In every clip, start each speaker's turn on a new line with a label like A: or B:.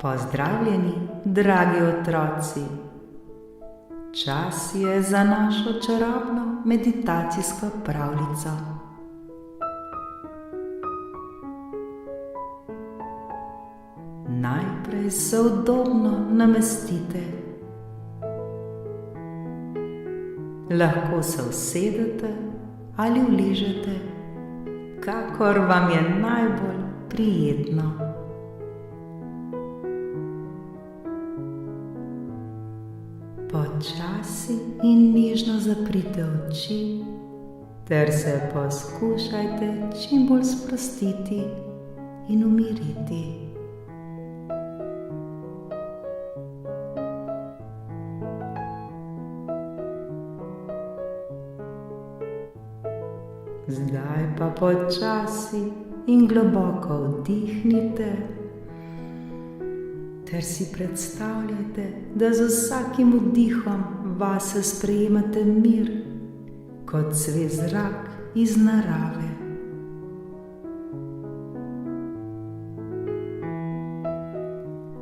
A: Pozdravljeni, dragi otroci! Čas je za našo čarobno meditacijsko pravljico. Najprej se udobno namestite. Lahko se usedete ali uležete, kakor vam je najbolj prijetno. Počasi in nežno zaprite oči ter se poskušajte čim bolj sprostiti in umiriti. Zdaj pa počasi in globoko vdihnite ter si predstavljajte, da z vsakim vdihom vase sprejemate mir kot svež zrak iz narave.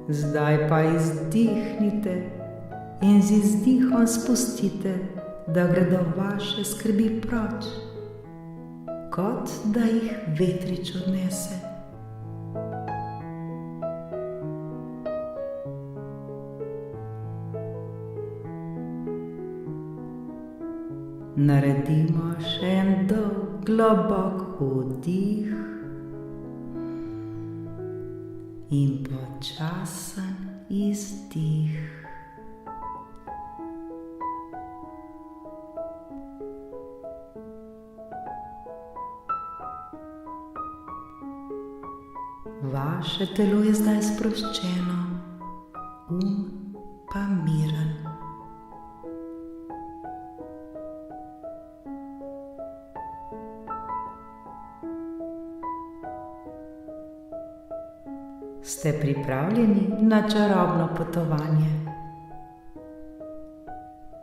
A: Zdaj pa izdihnite in z izdihom spustite, da gredo vaše skrbi proč, kot da jih vetrič odnese. Naredimo še en dolg, globok vdih in počasen izdih. Vaše telo je zdaj sproščeno, pa miren. Ste pripravljeni na čarobno potovanje?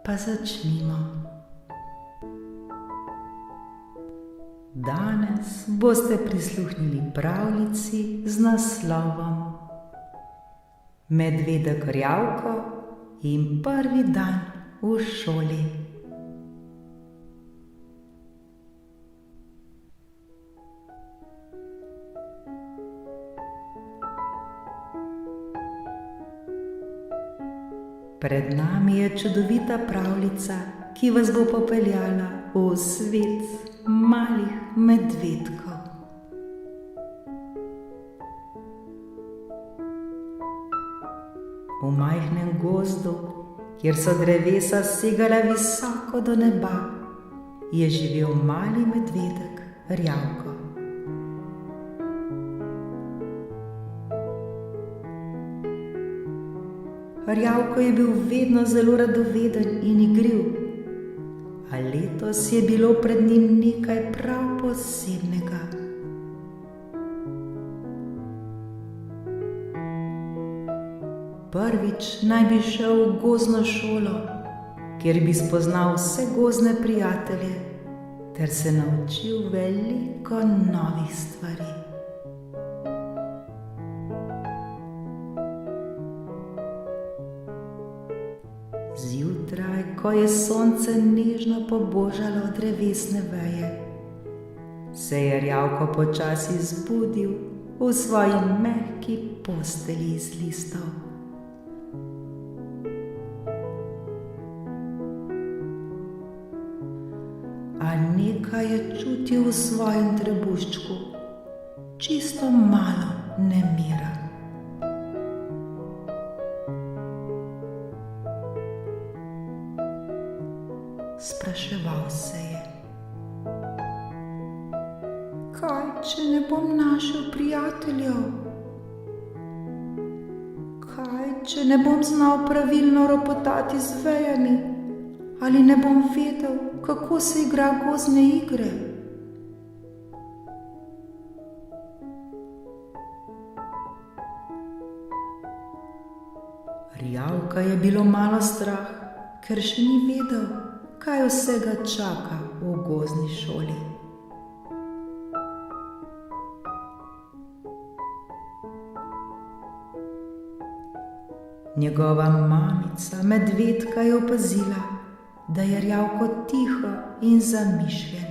A: Pa začnimo. Danes boste prisluhnili pravljici z naslovom Medvedek Rjavko in prvi dan v šoli. Pred nami je čudovita pravljica, ki vas bo popeljala v svet malih medvedkov. V majhnem gozdu, kjer so drevesa segala visoko do neba, je živel mali medvedek Rjavko. Rjavko je bil vedno zelo radoveden in igriv, a letos je bilo pred njim nekaj prav posebnega. Prvič naj bi šel v gozdno šolo, kjer bi spoznal vse gozdne prijatelje ter se naučil veliko novih stvari. Zjutraj, ko je sonce nežno pobožalo drevesne veje, se je Rjavko počasi zbudil v svoji mehki postelji iz listov. A nekaj je čutil v svojem trebuščku, čisto malo nemira. Spraševal se je: kaj, če ne bom našel prijateljev? Kaj, če ne bom znal pravilno ropotati z vejami ali ne bom vedel, kako se igra gozdne igre? Rjavka je bilo malo strah, ker še ni vedel, kaj vsega čaka v gozdni šoli. Njegova mamica, medvedka, je opazila, da je Erjavko tiho in zamišljen.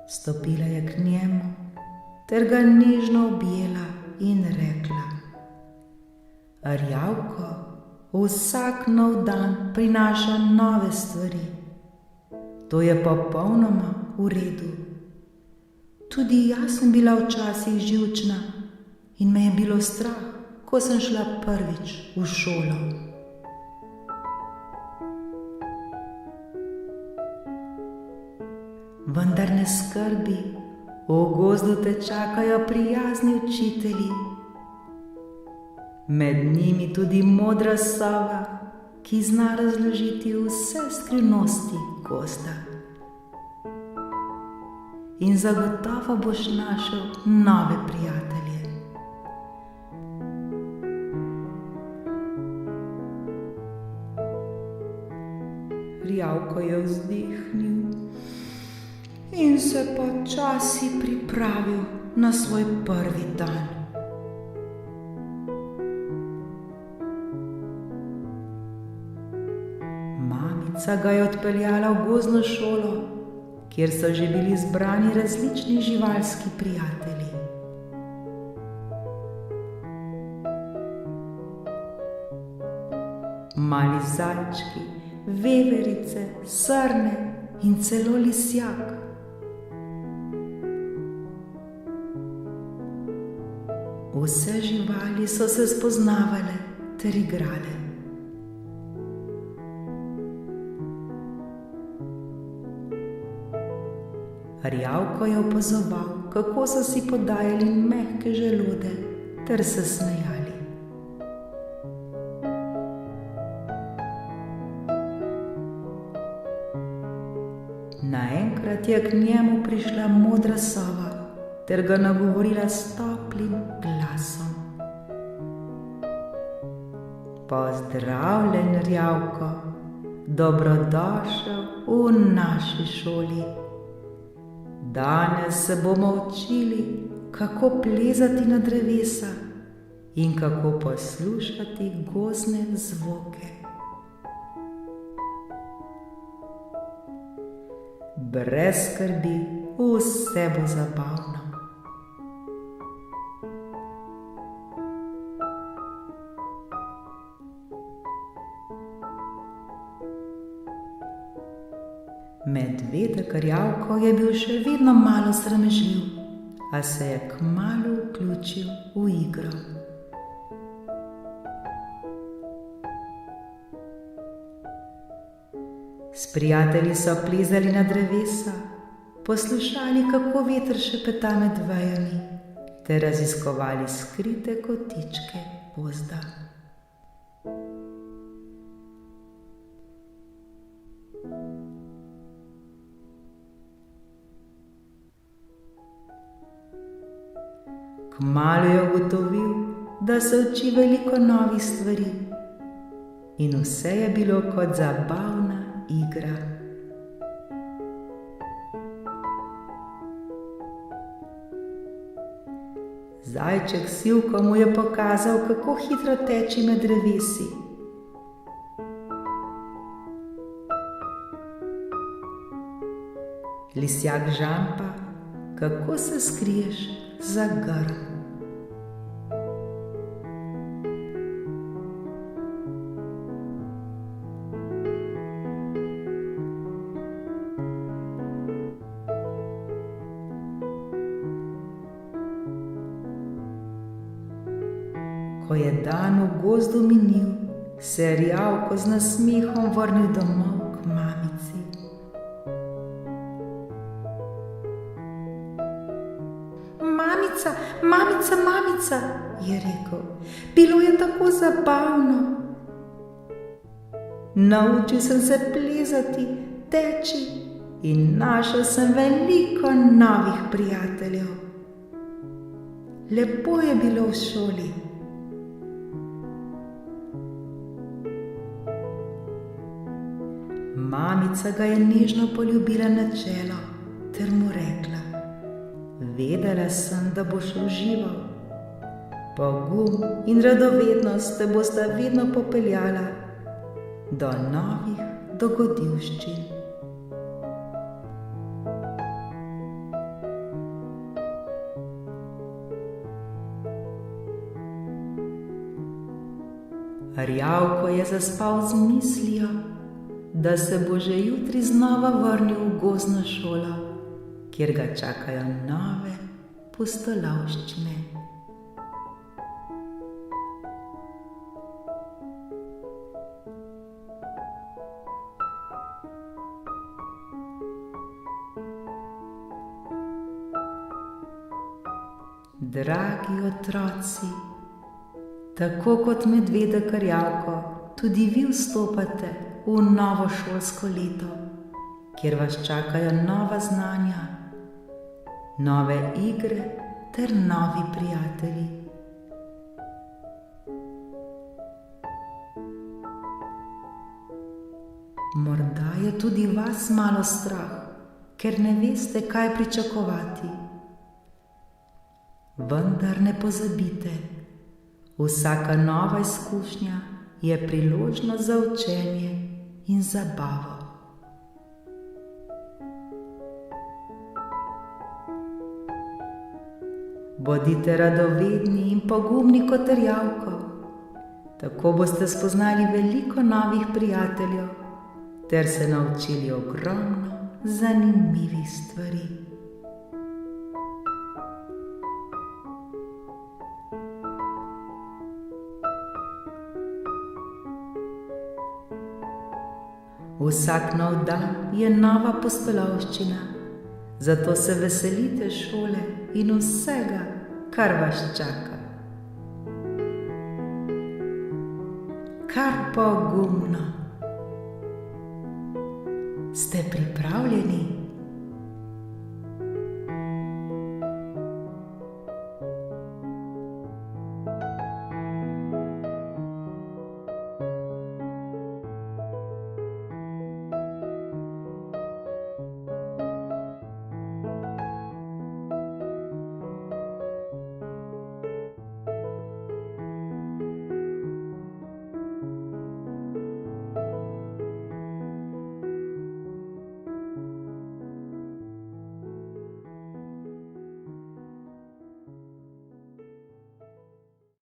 A: Stopila je k njemu ter ga nežno objela in rekla: Erjavko, vsak nov dan prinaša nove stvari. To je popolnoma v redu. Tudi jaz sem bila včasih živčna in me je bilo strah, ko sem šla prvič v šolo. Vendar ne skrbi, v gozdu te čakajo prijazni učitelji. Med njimi tudi modra sova, ki zna razložiti vse skrivnosti gozda. In zagotovo boš našel nove prijatelje. Erjavko je vzdihnil in se počasi pripravil na svoj prvi dan. Mamica ga je odpeljala v gozdno šolo, kjer so že bili zbrani različni živalski prijatelji. Mali zajčki, veverice, srne in celo lisjak. Vse živali so se spoznavale ter igrale. Erjavko je opazoval, kako so si podajali mehke želode ter se smejali. Naenkrat je k njemu prišla modra sova ter ga nagovorila s toplim glasom. Pozdravljen, Erjavko, dobrodošel v naši šoli. Danes se bomo učili, kako plezati na drevesa in kako poslušati gozdne zvoke. Brez skrbi, vse bo zabavno. Medvedek Erjavko je bil še vedno malo sramežljiv, a se je kmalu vključil v igro. S prijatelji so plezali na drevesa, poslušali, kako veter šepeta med vejami, ter raziskovali skrite kotičke gozda. Kmalu je ugotovil, da se uči veliko novih stvari in vse je bilo kot zabavna igra. Zajček Sivko mu je pokazal, kako hitro teči med drevesi. Lisjak Žampa, kako se skriješ za grm. Ko je dan v gozdu minil, se je Erjavko z nasmehom vrnil domov k mamici. Mamica, mamica, mamica, je rekel, bilo je tako zabavno. Naučil sem se plezati, teči in našel sem veliko novih prijateljev. Lepo je bilo v šoli. Mamica ga je nežno poljubila na čelo ter mu rekla: Vedela sem, da boš užival. Pogum in radovednost te bosta vedno popeljala do novih dogodivščin. Rjavko je zaspal z mislijo, da se bo že jutri znova vrnil v gozdno šolo, kjer ga čakajo nove pustolovščine. Dragi otroci, tako kot medvedek Rjavko, tudi vi vstopate v novo šolsko leto, kjer vas čakajo nova znanja, nove igre ter novi prijatelji. Morda je tudi vas malo strah, ker ne veste, kaj pričakovati. Vendar ne pozabite, vsaka nova izkušnja je priložnost za učenje in zabavo. Bodite radovedni in pogumni kot Rjavko, tako boste spoznali veliko novih prijateljev ter se naučili ogromno zanimivih stvari. Vsak nov dan je nova pustolovščina, zato se veselite šole in vsega, kar vas čaka. Kar pogumno! Ste pripravljeni?